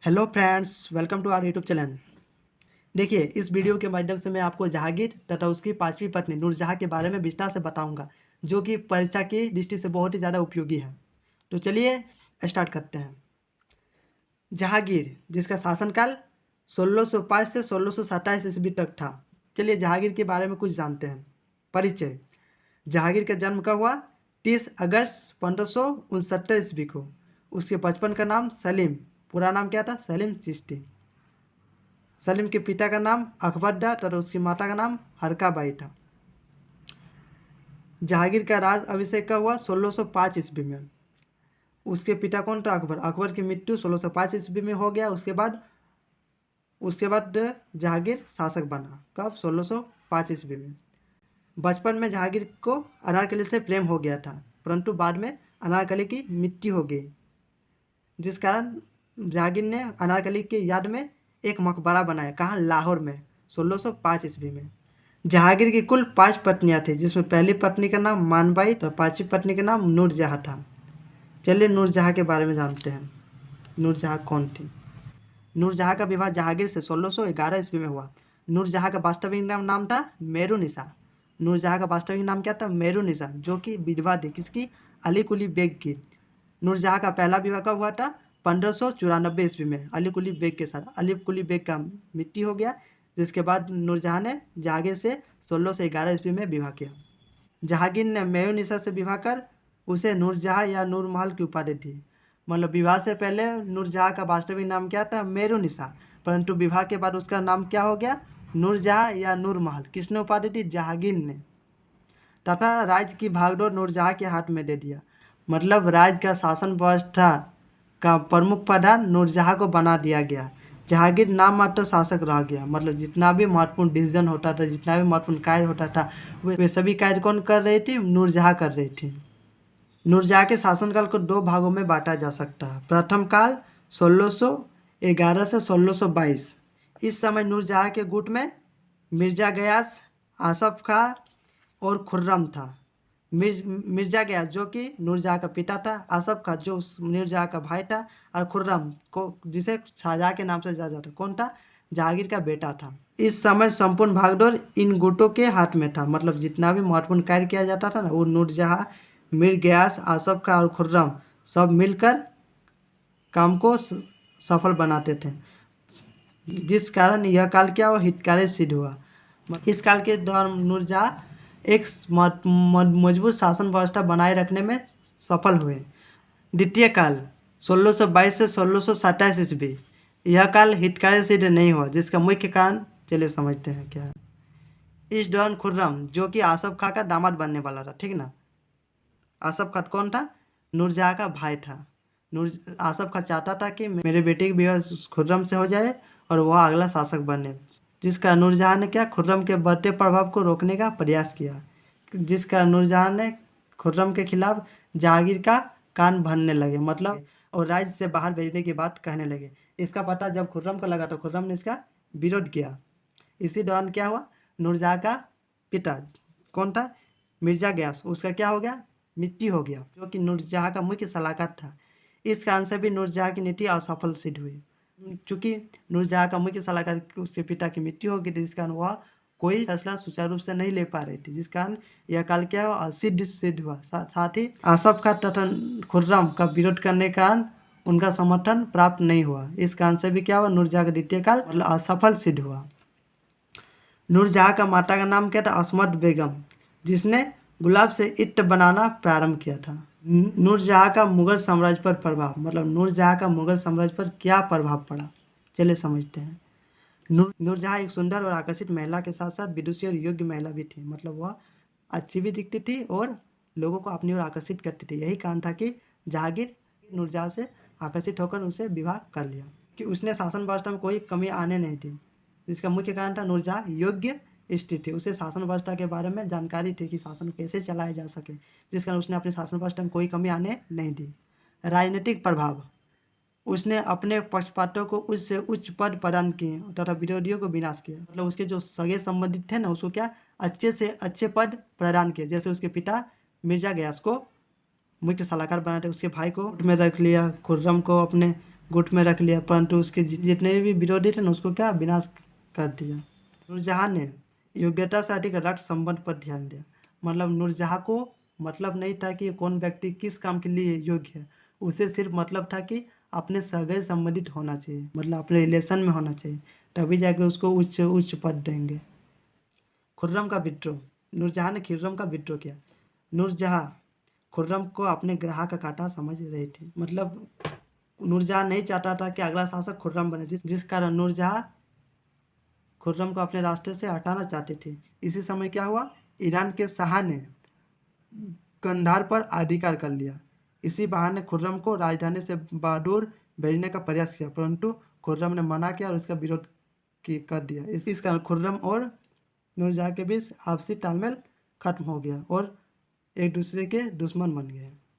Hello friends, welcome to our YouTube channel. देखिए, इस video के माध्यम से मैं आपको जहांगीर तथा उसकी पांचवी पत्नी नूरजहां के बारे में विस्तार से बताऊंगा, जो कि परीक्षा की दृष्टि से बहुत ही ज़्यादा उपयोगी है। तो चलिए स्टार्ट करते हैं। जहांगीर, जिसका शासनकाल 1605 से 1627 ईस्वी तक था। चलिए जहांगीर के बारे में कुछ जानते हैं। परिचय। जहांगीर का जन्म कब हुआ? 30 अगस्त 1569 ईस्वी को। उसके बचपन का नाम सलीम, पूरा नाम क्या था? सलीम चिश्ती। सलीम के पिता का नाम अकबर था तथा उसकी माता का नाम हरका बाई था। जहांगीर का राज अभिषेक का हुआ 1605 ईस्वी में। उसके पिता कौन था? अकबर। अकबर की मृत्यु 1605 ईस्वी में हो गया। उसके बाद जहांगीर शासक बना। कब? 1605 ईस्वी में। बचपन में जहांगीर को अनारकली से प्रेम हो गया था, परंतु बाद में अनारकली की मृत्यु हो गई, जिस कारण जहांगीर ने अनारकली की याद में एक मकबरा बनाया। कहाँ? लाहौर में, 1605 ईस्वी में। जहांगीर की कुल 5 पत्नियां थी, जिसमें पहली पत्नी का नाम मानबाई और पांचवी पत्नी का नाम नूरजहां था। चलिए नूरजहां के बारे में जानते हैं। नूरजहां कौन थी? नूरजहां का विवाह जहांगीर से 1611 ईस्वी में हुआ। नूरजहां का वास्तविक नाम था मेरुनिसा। नूरजहां का वास्तविक नाम क्या था? मेरुनिसा, जो कि विधवा थी। किसकी? अली कुली बेग की। नूरजहां का पहला विवाह कब हुआ था? 1594 ईस्वी में अली कुली बेग के साथ। अली कुली बेग का मृत्यु हो गया, जिसके बाद नूरजहां ने जहांगीर से 1611 ईस्वी में विवाह किया। जहांगीर ने मेरुनिसा से विवाह कर उसे नूरजहां या नूरमहल की उपाधि दी। मतलब विवाह से पहले नूरजहां का वास्तविक नाम क्या था? मेरुनिसा, परंतु विवाह के बाद उसका नाम क्या हो गया? नूरजहां या नूरमहल। किसने उपाधि दी? जहांगीर ने। तथा राज्य की भागडोर नूरजहां के हाथ में दे दिया। मतलब राज्य का शासन व्यवस्था का प्रमुख प्रधान नूरजहां को बना दिया गया। जहांगीर नाम मात्र शासक रह गया। मतलब जितना भी महत्वपूर्ण डिसीजन होता था, जितना भी महत्वपूर्ण कार्य होता था, वे सभी कार्य कौन कर रही थी? नूरजहां कर रही थी। नूरजहां के शासनकाल को 2 भागों में बांटा जा सकता है। प्रथम काल 1611 से 1622। इस समय नूरजहां के गुट में मिर्जा गयास, आसफ खां और खुर्रम था। मिर्जा गयास जो कि नूरजहां का पिता था, आसफ खां जो नूरजहां का भाई था, और खुर्रम को जिसे शाहजहां के नाम से जाना जाता, कौन था? जहांगीर का बेटा था। इस समय संपूर्ण भागदौड़ इन गुटों के हाथ में था। मतलब जितना भी महत्वपूर्ण कार्य किया जाता था ना, वो नूरजहां, मीर गयास, आसफ खां और खुर्रम सब मिलकर काम को सफल बनाते थे, जिस कारण यह काल क्या हुआ? हितकारी सिद्ध हुआ। इस काल के दौरान नूरजहां एक मजबूत शासन व्यवस्था बनाए रखने में सफल हुए। द्वितीय काल 1622 से 1627 ईस्वी। यह काल हितकारी सिद्ध नहीं हुआ, जिसका मुख्य कारण चलिए समझते हैं क्या है। इस दौरान खुर्रम, जो कि आसफ खां का दामाद बनने वाला था, ठीक ना? आसफ खां कौन था? नूरजहां का भाई था। आसफ खां चाहता था कि मेरे बेटे की विवाह खुर्रम से हो जाए और वह अगला शासक बने, जिसका नूरजहां ने क्या? खुर्रम के बढ़ते प्रभाव को रोकने का प्रयास किया, जिसका नूरजहां ने खुर्रम के खिलाफ जहांगीर का कान भरने लगे, मतलब और राज्य से बाहर भेजने की बात कहने लगे। इसका पता जब खुर्रम को लगा तो खुर्रम ने इसका विरोध किया। इसी दौरान क्या हुआ? नूरजहां का पिता कौन था? मिर्जा गयास, उसका क्या हो गया? मृत्यु हो गया, जो कि नूरजहां का मुख्य सलाहकार था। इस कारण से भी नूरजहां की नीति असफल सिद्ध हुई। चूंकि नूरजहां का मुख्य सलाहकार उसके पिता की मृत्यु हो गई थी, जिस कारण वह कोई फैसला सुचारू रूप से नहीं ले पा रही थी, जिस कारण यह काल क्या हुआ? सिद्ध हुआ। साथ ही आसफ खां तथा खुर्रम का विरोध करने के कारण उनका समर्थन प्राप्त नहीं हुआ। इस कारण से भी क्या हुआ? नूरजहां का द्वितीय काल मतलब असफल सिद्ध हुआ। नूरजहां का माता का नाम क्या था? असमत बेगम, जिसने गुलाब से इत्र बनाना प्रारंभ किया था। नूरजहां का मुगल साम्राज्य पर प्रभाव, मतलब नूरजहां का मुगल साम्राज्य पर क्या प्रभाव पड़ा, चलिए समझते हैं। नूरजहां एक सुंदर और आकर्षित महिला के साथ साथ विदुषी और योग्य महिला भी थी। मतलब वह अच्छी भी दिखती थी और लोगों को अपनी ओर आकर्षित करती थी। यही कारण था कि जहांगीर नूरजहां से आकर्षित होकर उसे विवाह कर लिया, कि उसने शासन व्यवस्था में कोई कमी आने नहीं दी। जिसका मुख्य कारण था नूरजहां योग्य स्त्री थी, उसे शासन व्यवस्था के बारे में जानकारी थी कि शासन कैसे चलाया जा सके, जिस कारण उसने अपने शासन व्यवस्था में कोई कमी आने नहीं दी। राजनीतिक प्रभाव, उसने अपने पक्षपातों को उच्च से उच्च पद प्रदान किए तथा विरोधियों को विनाश किया। मतलब उसके जो सगे संबंधित थे ना, उसको क्या? अच्छे से अच्छे पद प्रदान किए। जैसे उसके पिता मिर्जा गयास को मुख्य सलाहकार बनाते, उसके भाई को में रख लिया, खुर्रम को अपने गुट में रख लिया, परंतु उसके जितने भी विरोधी थे ना उसको क्या विनाश कर दिया। नूरजहाँ ने योग्यता से अधिक रक्त संबंध पर ध्यान दिया। मतलब नूरजहाँ को मतलब नहीं था कि कौन व्यक्ति किस काम के लिए योग्य है, उसे सिर्फ मतलब था कि अपने सगे संबंधित होना चाहिए, मतलब अपने रिलेशन में होना चाहिए, तभी जाके उसको उच्च उच्च पद देंगे। खुर्रम का विद्रोह। नूरजहाँ ने खुर्रम का विद्रोह किया। नूरजहाँ खुर्रम को अपने ग्राह का कांटा समझ रही थी। मतलब नूरजहाँ नहीं चाहता था कि अगला शासक खुर्रम बने, जिस कारण नूरजहाँ खुर्रम को अपने रास्ते से हटाना चाहती थी। इसी समय क्या हुआ, ईरान के शाह ने कंधार पर अधिकार कर लिया। इसी बहाने खुर्रम को राजधानी से बहादुर भेजने का प्रयास किया, परंतु खुर्रम ने मना किया और इसका विरोध कर दिया। इस कारण खुर्रम और नूरजहाँ के बीच आपसी तालमेल खत्म हो गया और एक दूसरे के दुश्मन बन गए।